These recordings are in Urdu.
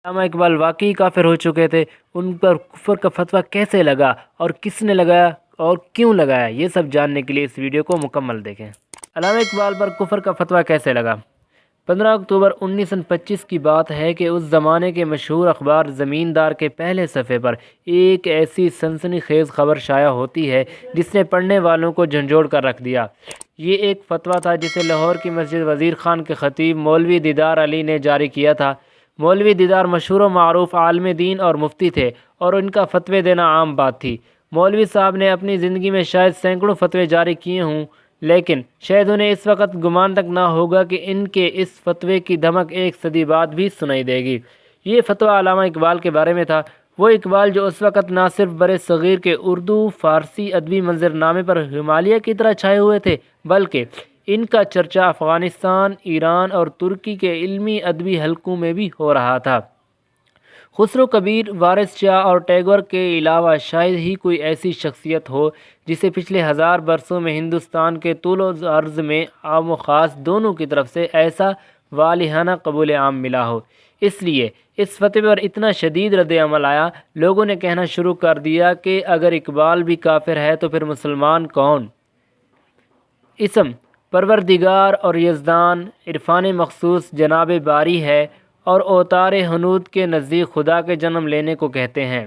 علامہ اقبال واقعی کافر ہو چکے تھے؟ ان پر کفر کا فتویٰ کیسے لگا اور کس نے لگایا اور کیوں لگایا؟ یہ سب جاننے کے لیے اس ویڈیو کو مکمل دیکھیں۔ علامہ اقبال پر کفر کا فتویٰ کیسے لگا؟ 15 اکتوبر 1925 کی بات ہے کہ اس زمانے کے مشہور اخبار زمیندار کے پہلے صفحے پر ایک ایسی سنسنی خیز خبر شائع ہوتی ہے جس نے پڑھنے والوں کو جھنجھوڑ کر رکھ دیا۔ یہ ایک فتویٰ تھا جسے لاہور کی مسجد وزیر خان کے خطیب مولوی دیدار علی نے جاری کیا تھا۔ مولوی دیدار مشہور و معروف عالم دین اور مفتی تھے اور ان کا فتوے دینا عام بات تھی۔ مولوی صاحب نے اپنی زندگی میں شاید سینکڑوں فتوے جاری کیے ہوں، لیکن شاید انہیں اس وقت گمان تک نہ ہوگا کہ ان کے اس فتوے کی دھمک ایک صدی بعد بھی سنائی دے گی۔ یہ فتویٰ علامہ اقبال کے بارے میں تھا، وہ اقبال جو اس وقت نہ صرف بر صغیر کے اردو فارسی ادبی منظرنامے پر ہمالیہ کی طرح چھائے ہوئے تھے، بلکہ ان کا چرچا افغانستان، ایران اور ترکی کے علمی ادبی حلقوں میں بھی ہو رہا تھا۔ خسرو کبیر، وارث شاہ اور ٹیگور کے علاوہ شاید ہی کوئی ایسی شخصیت ہو جسے پچھلے 1000 برسوں میں ہندوستان کے طول و عرض میں عام و خاص دونوں کی طرف سے ایسا والہانہ قبول عام ملا ہو۔ اس لیے اس فتوے پر اتنا شدید رد عمل آیا، لوگوں نے کہنا شروع کر دیا کہ اگر اقبال بھی کافر ہے تو پھر مسلمان کون؟ اسم پروردگار اور یزدان عرفان مخصوص جناب باری ہے اور اوتار حنود کے نزدیک خدا کے جنم لینے کو کہتے ہیں۔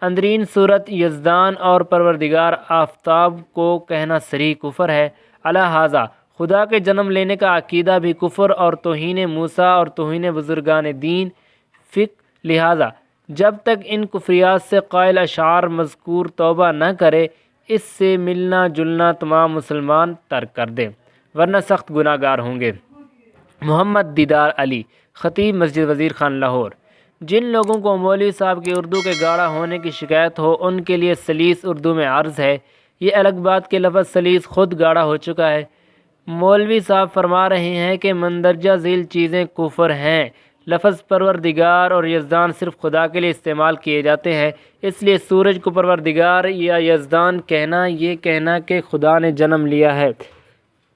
اندرین صورت یزدان اور پروردگار آفتاب کو کہنا صریح کفر ہے۔ الہٰذا خدا کے جنم لینے کا عقیدہ بھی کفر اور توہین موسیٰ اور توہین بزرگان دین فقہ، لہٰذا جب تک ان کفریات سے قائل اشعار مذکور توبہ نہ کرے، اس سے ملنا جلنا تمام مسلمان ترک کر دیں، ورنہ سخت گناہ گار ہوں گے۔ محمد دیدار علی، خطیب مسجد وزیر خان لاہور۔ جن لوگوں کو مولوی صاحب کی اردو کے گاڑا ہونے کی شکایت ہو، ان کے لیے سلیس اردو میں عرض ہے۔ یہ الگ بات کہ لفظ سلیس خود گاڑا ہو چکا ہے۔ مولوی صاحب فرما رہے ہیں کہ مندرجہ ذیل چیزیں کفر ہیں۔ لفظ پروردگار اور یزدان صرف خدا کے لیے استعمال کیے جاتے ہیں، اس لیے سورج کو پروردگار یا یزدان کہنا یہ کہنا کہ خدا نے جنم لیا ہے۔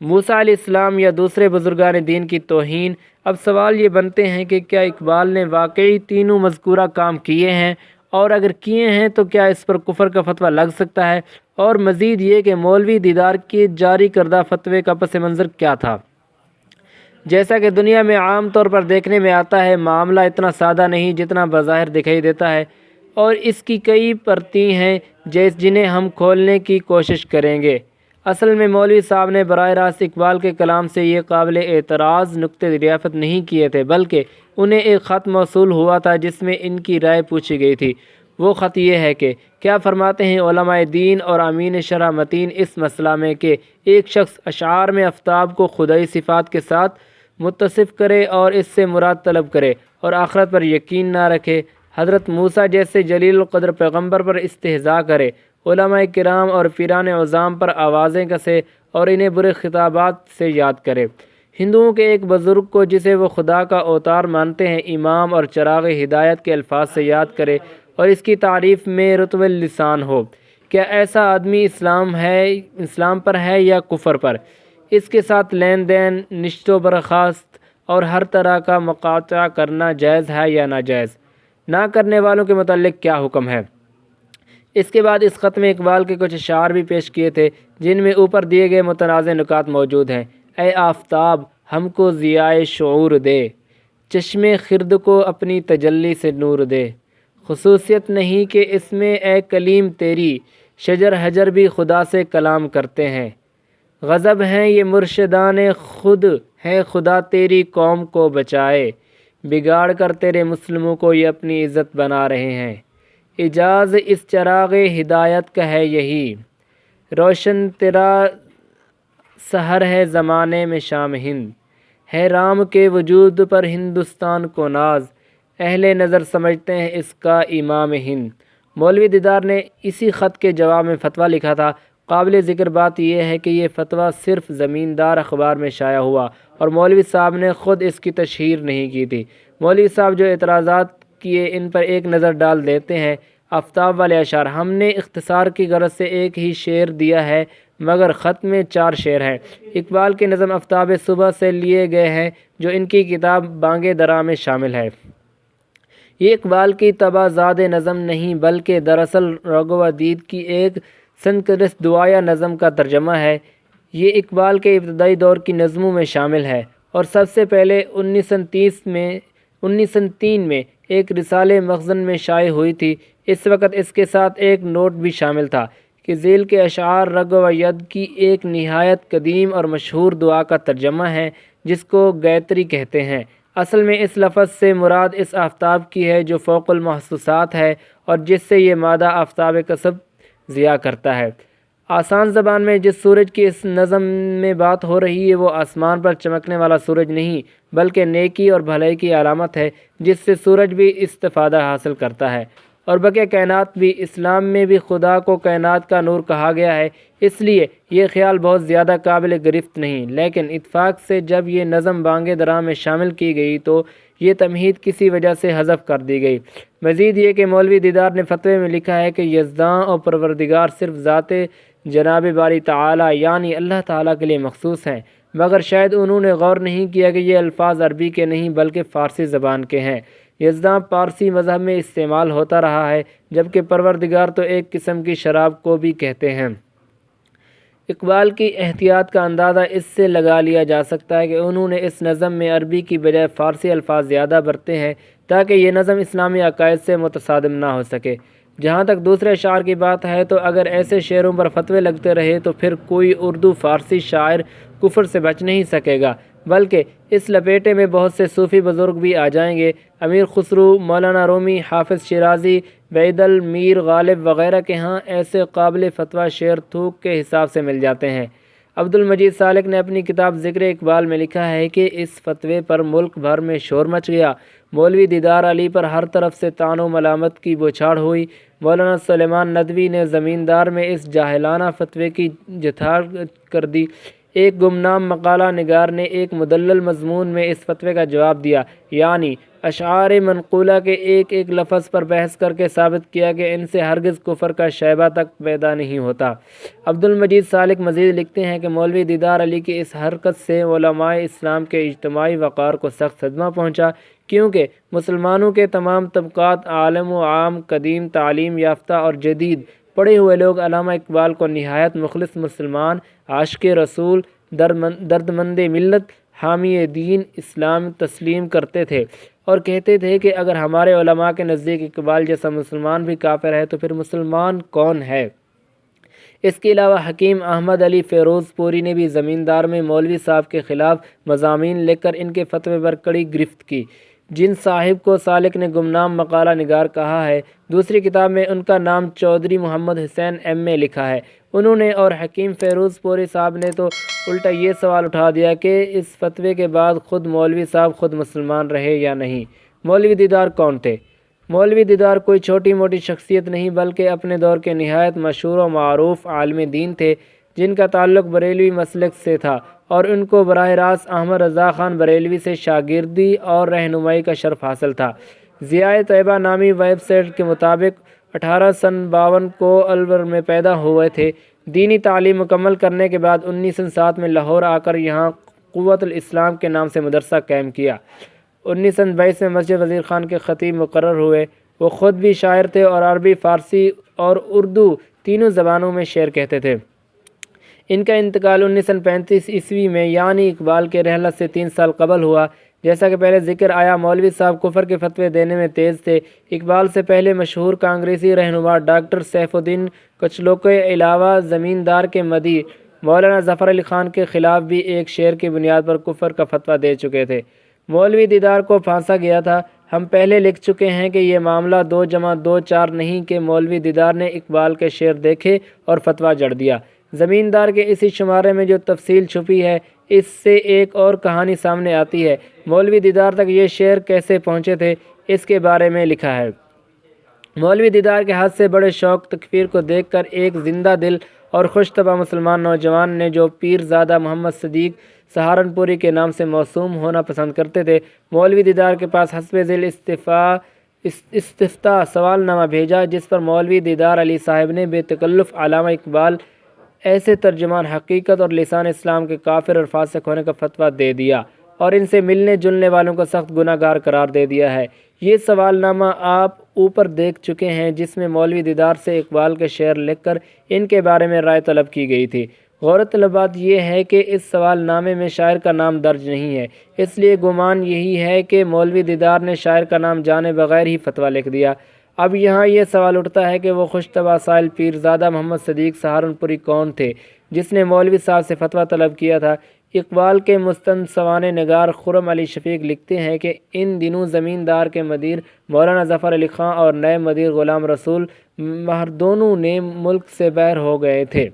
موسیٰ علیہ السلام یا دوسرے بزرگان دین کی توہین۔ اب سوال یہ بنتے ہیں کہ کیا اقبال نے واقعی تینوں مذکورہ کام کیے ہیں، اور اگر کیے ہیں تو کیا اس پر کفر کا فتویٰ لگ سکتا ہے؟ اور مزید یہ کہ مولوی دیدار کے جاری کردہ فتوے کا پس منظر کیا تھا؟ جیسا کہ دنیا میں عام طور پر دیکھنے میں آتا ہے، معاملہ اتنا سادہ نہیں جتنا بظاہر دکھائی دیتا ہے، اور اس کی کئی پرتیں ہیں جنہیں ہم کھولنے کی کوشش کریں گے۔ اصل میں مولوی صاحب نے براہ راست اقبال کے کلام سے یہ قابل اعتراض نکتے دریافت نہیں کیے تھے، بلکہ انہیں ایک خط موصول ہوا تھا جس میں ان کی رائے پوچھی گئی تھی۔ وہ خط یہ ہے کہ کیا فرماتے ہیں علماء دین اور امین شرح متین اس مسئلہ میں کہ ایک شخص اشعار میں آفتاب کو خدائی صفات کے ساتھ متصف کرے اور اس سے مراد طلب کرے اور آخرت پر یقین نہ رکھے، حضرت موسیٰ جیسے جلیل القدر پیغمبر پر استہزاء کرے، علماء کرام اور پیران عظام پر آوازیں کسے اور انہیں برے خطابات سے یاد کرے، ہندوؤں کے ایک بزرگ کو جسے وہ خدا کا اوتار مانتے ہیں امام اور چراغ ہدایت کے الفاظ سے یاد کرے اور اس کی تعریف میں رطب اللسان ہو؟ کیا ایسا آدمی اسلام پر ہے یا کفر پر؟ اس کے ساتھ لین دین، نشست و برخاست اور ہر طرح کا مقاطعہ کرنا جائز ہے یا ناجائز؟ نہ کرنے والوں کے متعلق کیا حکم ہے؟ اس کے بعد اس خط میں اقبال کے کچھ اشعار بھی پیش کیے تھے جن میں اوپر دیے گئے متنازع نکات موجود ہیں۔ اے آفتاب ہم کو ضیائے شعور دے، چشم خرد کو اپنی تجلی سے نور دے، خصوصیت نہیں کہ اس میں اے کلیم تیری، شجر حجر بھی خدا سے کلام کرتے ہیں، غضب ہیں یہ مرشدان خود، ہے خدا تیری قوم کو بچائے، بگاڑ کر تیرے مسلموں کو یہ اپنی عزت بنا رہے ہیں، اعجاز اس چراغ ہدایت کا ہے یہی، روشن تیرا سحر ہے زمانے میں شام ہند، ہے رام کے وجود پر ہندوستان کو ناز، اہل نظر سمجھتے ہیں اس کا امام ہند۔ مولوی دیدار نے اسی خط کے جواب میں فتویٰ لکھا تھا۔ قابل ذکر بات یہ ہے کہ یہ فتویٰ صرف زمیندار اخبار میں شائع ہوا اور مولوی صاحب نے خود اس کی تشہیر نہیں کی تھی۔ مولوی صاحب جو اعتراضات کیے ان پر ایک نظر ڈال دیتے ہیں۔ آفتاب والے اشعار ہم نے اختصار کی غرض سے ایک ہی شعر دیا ہے، مگر خط میں 4 شعر ہیں۔ اقبال کی نظم آفتاب صبح سے لیے گئے ہیں جو ان کی کتاب بانگ درا میں شامل ہے۔ یہ اقبال کی تبازاد نظم نہیں بلکہ دراصل رغوادید کی ایک سنکرس دعائیہ نظم کا ترجمہ ہے۔ یہ اقبال کے ابتدائی دور کی نظموں میں شامل ہے اور سب سے پہلے 1903 میں ایک رسالے مخزن میں شائع ہوئی تھی۔ اس وقت اس کے ساتھ ایک نوٹ بھی شامل تھا کہ ذیل کے اشعار رغوید کی ایک نہایت قدیم اور مشہور دعا کا ترجمہ ہے جس کو گایتری کہتے ہیں۔ اصل میں اس لفظ سے مراد اس آفتاب کی ہے جو فوق المحسوسات ہے اور جس سے یہ مادہ آفتاب کسب ضیاء کرتا ہے۔ آسان زبان میں جس سورج کی اس نظم میں بات ہو رہی ہے وہ آسمان پر چمکنے والا سورج نہیں بلکہ نیکی اور بھلائی کی علامت ہے جس سے سورج بھی استفادہ حاصل کرتا ہے اور بقیہ کائنات بھی۔ اسلام میں بھی خدا کو کائنات کا نور کہا گیا ہے، اس لیے یہ خیال بہت زیادہ قابل گرفت نہیں، لیکن اتفاق سے جب یہ نظم بانگ درا میں شامل کی گئی تو یہ تمہید کسی وجہ سے حذف کر دی گئی۔ مزید یہ کہ مولوی دیدار نے فتوے میں لکھا ہے کہ یزداں اور پروردگار صرف ذات جناب باری تعالیٰ یعنی اللہ تعالیٰ کے لیے مخصوص ہیں، مگر شاید انہوں نے غور نہیں کیا کہ یہ الفاظ عربی کے نہیں بلکہ فارسی زبان کے ہیں۔ یزداں پارسی مذہب میں استعمال ہوتا رہا ہے جبکہ پروردگار تو ایک قسم کی شراب کو بھی کہتے ہیں۔ اقبال کی احتیاط کا اندازہ اس سے لگا لیا جا سکتا ہے کہ انہوں نے اس نظم میں عربی کی بجائے فارسی الفاظ زیادہ برتے ہیں تاکہ یہ نظم اسلامی عقائد سے متصادم نہ ہو سکے۔ جہاں تک دوسرے اشعار کی بات ہے تو اگر ایسے شعروں پر فتوے لگتے رہے تو پھر کوئی اردو فارسی شاعر کفر سے بچ نہیں سکے گا، بلکہ اس لپیٹے میں بہت سے صوفی بزرگ بھی آ جائیں گے۔ امیر خسرو، مولانا رومی، حافظ شیرازی، بیدل، میر غالب وغیرہ کے ہاں ایسے قابل فتویٰ شعر تھوک کے حساب سے مل جاتے ہیں۔ عبد المجید سالک نے اپنی کتاب ذکر اقبال میں لکھا ہے کہ اس فتوے پر ملک بھر میں شور مچ گیا۔ مولوی دیدار علی پر ہر طرف سے طعن و ملامت کی بوچھاڑ ہوئی۔ مولانا سلیمان ندوی نے زمیندار میں اس جاہلانہ فتوے کی جھتار کر دی۔ ایک گمنام مقالہ نگار نے ایک مدلل مضمون میں اس فتوے کا جواب دیا، یعنی اشعار منقولہ کے ایک ایک لفظ پر بحث کر کے ثابت کیا کہ ان سے ہرگز کفر کا شائبہ تک پیدا نہیں ہوتا۔ عبد المجید سالک مزید لکھتے ہیں کہ مولوی دیدار علی کی اس حرکت سے علماء اسلام کے اجتماعی وقار کو سخت صدمہ پہنچا، کیونکہ مسلمانوں کے تمام طبقات، عالم و عام، قدیم، تعلیم یافتہ اور جدید پڑھے ہوئے لوگ علامہ اقبال کو نہایت مخلص مسلمان، عاشق رسول، دردمند ملت، حامی دین اسلام تسلیم کرتے تھے اور کہتے تھے کہ اگر ہمارے علماء کے نزدیک اقبال جیسا مسلمان بھی کافر ہے تو پھر مسلمان کون ہے؟ اس کے علاوہ حکیم احمد علی فیروز پوری نے بھی زمیندار میں مولوی صاحب کے خلاف مضامین لکھ کر ان کے فتوے پر کڑی گرفت کی، جن صاحب کو سالک نے گمنام مقالہ نگار کہا ہے۔ دوسری کتاب میں ان کا نام چودھری محمد حسین M.A لکھا ہے۔ انہوں نے اور حکیم فیروز پوری صاحب نے تو الٹا یہ سوال اٹھا دیا کہ اس فتوے کے بعد خود مولوی صاحب خود مسلمان رہے یا نہیں۔ مولوی دیدار کون تھے؟ مولوی دیدار کوئی چھوٹی موٹی شخصیت نہیں بلکہ اپنے دور کے نہایت مشہور و معروف عالم دین تھے جن کا تعلق بریلوی مسلک سے تھا اور ان کو براہ راست احمد رضا خان بریلوی سے شاگردی اور رہنمائی کا شرف حاصل تھا۔ ضیاء طیبہ نامی ویب سائٹ کے مطابق 1852 کو الور میں پیدا ہوئے تھے۔ دینی تعلیم مکمل کرنے کے بعد 1907 میں لاہور آ کر یہاں قوت الاسلام کے نام سے مدرسہ قائم کیا۔ 1922 میں مسجد وزیر خان کے خطیب مقرر ہوئے۔ وہ خود بھی شاعر تھے اور عربی، فارسی اور اردو تینوں زبانوں میں شعر کہتے تھے۔ ان کا انتقال 1935 عیسوی میں یعنی اقبال کے رحلت سے 3 سال قبل ہوا۔ جیسا کہ پہلے ذکر آیا، مولوی صاحب کفر کے فتوے دینے میں تیز تھے۔ اقبال سے پہلے مشہور کانگریسی رہنما ڈاکٹر سیف الدین کچلو کے علاوہ زمیندار کے مدعی مولانا ظفر علی خان کے خلاف بھی ایک شعر کی بنیاد پر کفر کا فتویٰ دے چکے تھے۔ مولوی دیدار کو پھانسا گیا تھا۔ ہم پہلے لکھ چکے ہیں کہ یہ معاملہ 2+2 4 نہیں کہ مولوی دیدار نے اقبال کے شعر دیکھے اور فتویٰ جڑ دیا۔ زمیندار کے اسی شمارے میں جو تفصیل چھپی ہے اس سے ایک اور کہانی سامنے آتی ہے۔ مولوی دیدار تک یہ شعر کیسے پہنچے تھے اس کے بارے میں لکھا ہے۔ مولوی دیدار کے حد سے بڑے شوق تکفیر کو دیکھ کر ایک زندہ دل اور خوش طبع مسلمان نوجوان نے جو پیر زادہ محمد صدیق سہارنپوری کے نام سے موسوم ہونا پسند کرتے تھے، مولوی دیدار کے پاس حسب ذیل استفتاء سوال نامہ بھیجا جس پر مولوی دیدار علی صاحب نے بے تکلف علامہ اقبال ایسے ترجمان حقیقت اور لسان اسلام کے کافر اور فاسق ہونے کا فتویٰ دے دیا۔ اور ان سے ملنے جلنے والوں کو سخت گناہ گار قرار دے دیا ہے۔ یہ سوال نامہ آپ اوپر دیکھ چکے ہیں، جس میں مولوی دیدار سے اقبال کے شعر لکھ کر ان کے بارے میں رائے طلب کی گئی تھی۔ غورطلب بات یہ ہے کہ اس سوال نامے میں شاعر کا نام درج نہیں ہے، اس لیے گمان یہی ہے کہ مولوی دیدار نے شاعر کا نام جانے بغیر ہی فتویٰ لکھ دیا۔ اب یہاں یہ سوال اٹھتا ہے کہ وہ خوش طبع سائل پیرزادہ محمد صدیق سہارنپوری کون تھے جس نے مولوی صاحب سے فتویٰ طلب کیا تھا؟ اقبال کے مستنصفانہ نگار خرم علی شفیق لکھتے ہیں کہ ان دنوں زمیندار کے مدیر مولانا ظفر علی خاں اور نئے مدیر غلام رسول مہر دونوں نے ملک سے باہر ہو گئے تھے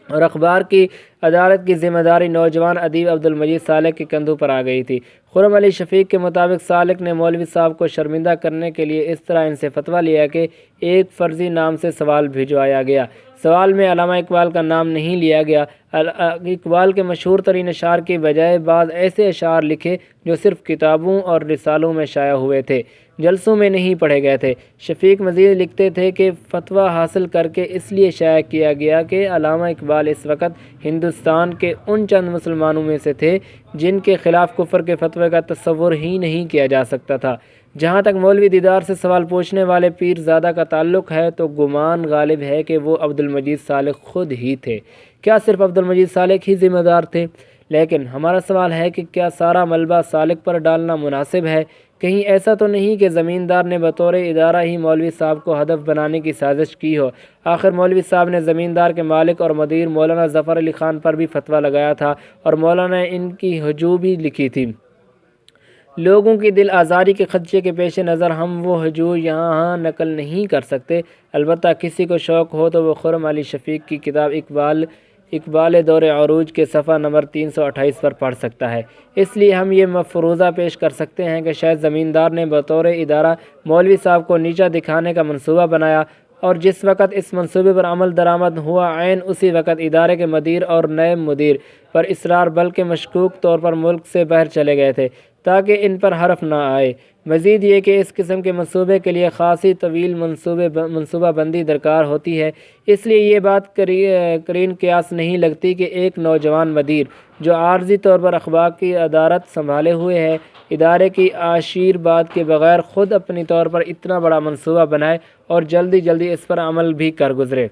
اور اخبار کی عدالت کی ذمہ داری نوجوان ادیب عبدالمجید سالک کے کندھوں پر آ گئی تھی۔ خرم علی شفیق کے مطابق سالک نے مولوی صاحب کو شرمندہ کرنے کے لیے اس طرح ان سے فتویٰ لیا کہ ایک فرضی نام سے سوال بھجوایا گیا۔ سوال میں علامہ اقبال کا نام نہیں لیا گیا۔ اقبال کے مشہور ترین اشعار کی بجائے بعض ایسے اشعار لکھے جو صرف کتابوں اور رسالوں میں شائع ہوئے تھے، جلسوں میں نہیں پڑھے گئے تھے۔ شفیق مزید لکھتے تھے کہ فتویٰ حاصل کر کے اس لیے شائع کیا گیا کہ علامہ اقبال اس وقت ہندوستان کے ان چند مسلمانوں میں سے تھے جن کے خلاف کفر کے فتوے کا تصور ہی نہیں کیا جا سکتا تھا۔ جہاں تک مولوی دیدار سے سوال پوچھنے والے پیرزادہ کا تعلق ہے تو گمان غالب ہے کہ وہ عبدالمجید سالک خود ہی تھے۔ کیا صرف عبدالمجید سالک ہی ذمہ دار تھے؟ لیکن ہمارا سوال ہے کہ کیا سارا ملبہ سالک پر ڈالنا مناسب ہے؟ کہیں ایسا تو نہیں کہ زمیندار نے بطور ادارہ ہی مولوی صاحب کو ہدف بنانے کی سازش کی ہو؟ آخر مولوی صاحب نے زمیندار کے مالک اور مدیر مولانا ظفر علی خان پر بھی فتویٰ لگایا تھا اور مولانا نے ان کی ہجو بھی لکھی تھی۔ لوگوں کی دل آزاری کے خدشے کے پیش نظر ہم وہ ہجو یہاں نقل نہیں کر سکتے، البتہ کسی کو شوق ہو تو وہ خرم علی شفیق کی کتاب اقبال دور عروج کے صفحہ نمبر 328 پر پڑھ سکتا ہے۔ اس لیے ہم یہ مفروضہ پیش کر سکتے ہیں کہ شاید زمیندار نے بطور ادارہ مولوی صاحب کو نیچا دکھانے کا منصوبہ بنایا اور جس وقت اس منصوبے پر عمل درآمد ہوا عین اسی وقت ادارے کے مدیر اور نئے مدیر پر اصرار بلکہ مشکوک طور پر ملک سے باہر چلے گئے تھے تاکہ ان پر حرف نہ آئے۔ مزید یہ کہ اس قسم کے منصوبے کے لیے خاصی طویل منصوبہ بندی درکار ہوتی ہے، اس لیے یہ بات قرین قیاس نہیں لگتی کہ ایک نوجوان مدیر جو عارضی طور پر اخبار کی ادارت سنبھالے ہوئے ہے، ادارے کی آشیرواد کے بغیر خود اپنی طور پر اتنا بڑا منصوبہ بنائے اور جلدی اس پر عمل بھی کر گزرے۔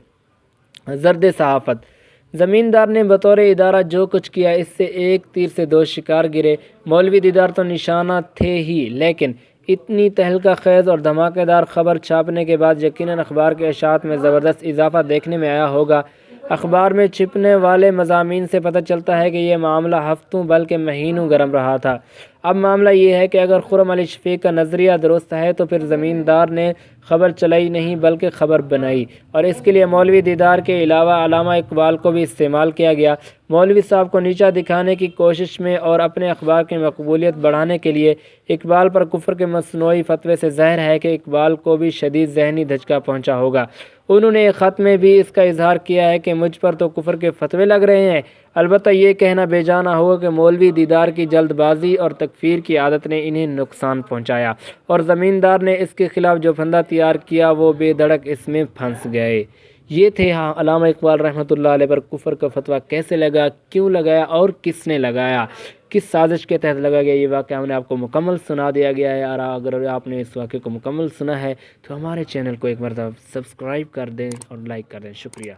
زرد صحافت: زمیندار نے بطور ادارہ جو کچھ کیا اس سے ایک تیر سے دو شکار گرے۔ مولوی دیدار تو نشانہ تھے ہی، لیکن اتنی تہلکہ خیز اور دھماکے دار خبر چھاپنے کے بعد یقیناً اخبار کے اشاعت میں زبردست اضافہ دیکھنے میں آیا ہوگا۔ اخبار میں چھپنے والے مضامین سے پتہ چلتا ہے کہ یہ معاملہ ہفتوں بلکہ مہینوں گرم رہا تھا۔ اب معاملہ یہ ہے کہ اگر خرم علی شفیق کا نظریہ درست ہے تو پھر زمیندار نے خبر چلائی نہیں بلکہ خبر بنائی، اور اس کے لیے مولوی دیدار کے علاوہ علامہ اقبال کو بھی استعمال کیا گیا۔ مولوی صاحب کو نیچا دکھانے کی کوشش میں اور اپنے اخبار کی مقبولیت بڑھانے کے لیے اقبال پر کفر کے مصنوعی فتوے سے ظاہر ہے کہ اقبال کو بھی شدید ذہنی دھچکا پہنچا ہوگا۔ انہوں نے ایک خط میں بھی اس کا اظہار کیا ہے کہ مجھ پر تو کفر کے فتوے لگ رہے ہیں۔ البتہ یہ کہنا بے جانا ہوگا کہ مولوی دیدار کی جلد بازی اور تکفیر کی عادت نے انہیں نقصان پہنچایا اور زمیندار نے اس کے خلاف جو پھندہ تیار کیا وہ بے دھڑک اس میں پھنس گئے۔ یہ تھے علامہ اقبال رحمۃ اللہ علیہ پر کفر کا فتویٰ کیسے لگا، کیوں لگایا اور کس نے لگایا، کس سازش کے تحت لگا گیا۔ یہ واقعہ ہم نے آپ کو مکمل سنا دیا گیا ہے، اور اگر آپ نے اس واقعے کو مکمل سنا ہے تو ہمارے چینل کو ایک مرتبہ سبسکرائب کر دیں اور لائک کر دیں۔ شکریہ۔